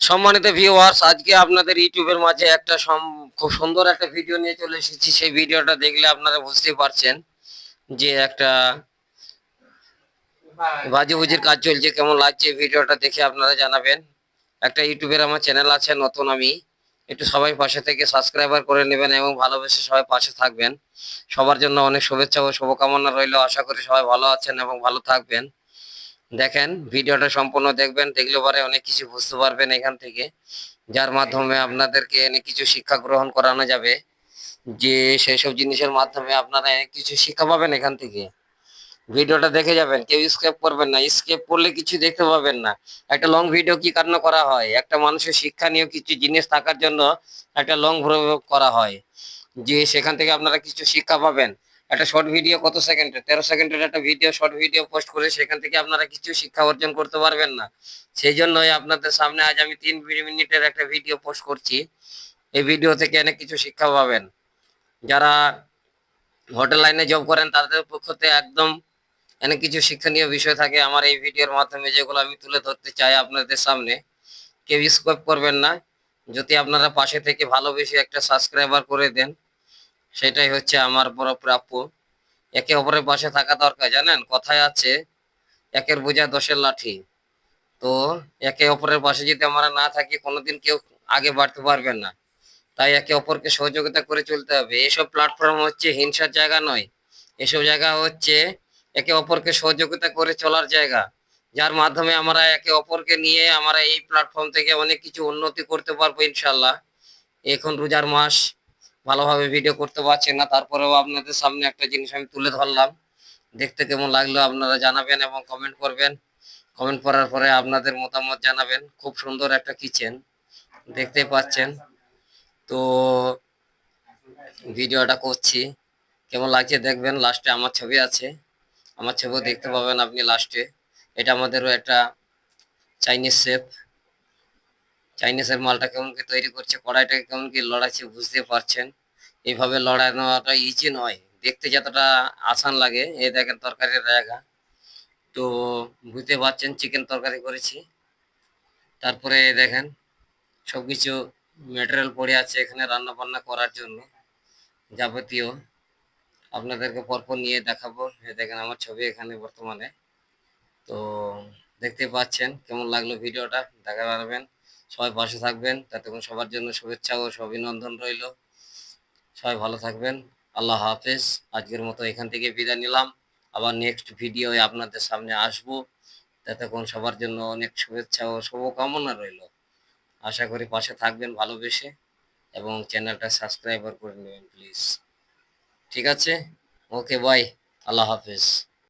সম্মানিত ভিউয়ার্স, আজকে আপনাদের ইউটিউবের মাঝে একটা খুব সুন্দর একটা ভিডিও নিয়ে চলে এসেছি। সেই ভিডিওটা দেখলে আপনারা বুঝতে পারছেন যে একটা বাজিবুজির কাজ চলছে। কেমন লাগছে ভিডিওটা দেখে আপনারা জানাবেন। একটা ইউটিউবের আমার চ্যানেল আছে নতুন, আমি একটু সবাই পাশে থেকে সাবস্ক্রাইবার করে নেবেন এবং ভালোবেসে সবাই পাশে থাকবেন। সবার জন্য অনেক শুভেচ্ছা ও শুভকামনা রইল। আশা করি সবাই ভালো আছেন এবং ভালো থাকবেন। দেখেন, ভিডিওটা সম্পূর্ণ দেখবেন, দেখলে পরে অনেক কিছু বুঝতে পারবেন এখান থেকে, যার মাধ্যমে আপনাদেরকে অনেক কিছু শিক্ষা গ্রহণ করানো যাবে। যে সেই সব জিনিসের মাধ্যমে আপনারা অনেক কিছু শিক্ষা পাবেন এখান থেকে। ভিডিওটা দেখে যাবেন, কেউ স্কিপ করবেন না। স্কিপ করলে কিছু দেখতে পাবেন না। একটা লং ভিডিও কি কারণে করা হয়? একটা মানুষের শিক্ষণীয় কিছু জিনিস থাকার জন্য একটা লং ভিডিও করা হয়, যে সেখান থেকে আপনারা কিছু শিক্ষা পাবেন। একটা শর্ট ভিডিও কত সেকেন্ডের, 13 সেকেন্ডের একটা ভিডিও, শর্ট ভিডিও পোস্ট করে সেখান থেকে আপনারা কিছু শিক্ষা অর্জন করতে পারবেন না। সেই জন্যই আপনাদের সামনে আজ আমি 3 মিনিটের একটা ভিডিও পোস্ট করছি। এই ভিডিও থেকে অনেক কিছু শিক্ষা পাবেন। যারা হোটেল লাইনে জব করেন তাদের পক্ষতে একদম অনেক কিছু শিক্ষণীয় বিষয় থাকে আমার এই ভিডিওর মাধ্যমে, যেগুলো আমি তুলে ধরতে চাই আপনাদের সামনে। কেউ স্কিপ করবেন না। যদি আপনারা পাশে থেকে ভালোবেসে একটা সাবস্ক্রাইবার করে দেন, সেটাই হচ্ছে আমার বড় প্রাপ্য। একে অপরের পাশে থাকা দরকার। জানেন, কথায় আছে, একের বোঝা দশের লাঠি। তো একে অপরের পাশে যদি আমরা না থাকি, কোনোদিন কেউ আগে বাড়তে পারবেন না। তাই একে অপরকে সহযোগিতা করে চলতে হবে। এসব প্ল্যাটফর্ম হচ্ছে হিংসার জায়গা নয়। এসব জায়গা হচ্ছে একে অপরকে সহযোগিতা করে চলার জায়গা, যার মাধ্যমে আমরা একে অপরকে নিয়ে আমরা এই প্ল্যাটফর্ম থেকে অনেক কিছু উন্নতি করতে পারবো ইনশাল্লাহ। এখন রোজার মাস, ভালোভাবে ভিডিও করতে পারছি না, তারপরেও আপনাদের সামনে একটা জিনিস আমি তুলে ধরলাম। দেখতে কেমন লাগলো আপনারা জানাবেন এবং কমেন্ট করবেন। কমেন্ট করার পরে আপনাদের মতামত জানাবেন। খুব সুন্দর একটা কিচেন দেখতে পাচ্ছেন। তো ভিডিওটা করছি, কেমন লাগছে দেখবেন। লাস্টে আমার ছবি আছে, আমার ছবিও দেখতে পাবেন আপনি লাস্টে। এটা আমাদেরও একটা চাইনিজ শেফ। চাইনিজের মালটা কেমন কি তৈরি করছে, কড়াইটাকে কেমন কি লড়াইছে, বুঝতে পারছেন। এইভাবে লড়াই নেওয়াটা ইজি নয়, দেখতে যতটা আসান লাগে। এই দেখেন তরকারির জায়গা, তো বুঝতে পারছেন চিকেন তরকারি করেছি। তারপরে দেখেন সবকিছু ম্যাটেরিয়াল পড়ে আছে এখানে রান্না বান্না করার জন্য যাবতীয়। আপনাদেরকে পরপর নিয়ে দেখাবো। এই দেখেন আমার ছবি এখানে বর্তমানে। তো দেখতে পাচ্ছেন, কেমন লাগলো ভিডিওটা দেখা পারবেন। সবাই পাশে থাকবেন, ততক্ষণ সবার জন্য শুভেচ্ছা ও অভিনন্দন রইল। সবাই ভালো থাকবেন। আল্লাহ হাফেজ। আজকের মতো এখান থেকে বিদায় নিলাম। আবার নেক্সট ভিডিও আপনাদের সামনে আসবো। ততক্ষণ সবার জন্য অনেক শুভেচ্ছা ও শুভকামনা রইল। আশা করি পাশে থাকবেন ভালোবেসে এবং চ্যানেলটা সাবস্ক্রাইবার করে নেবেন প্লিজ। ঠিক আছে, ওকে, বাই, আল্লাহ হাফেজ।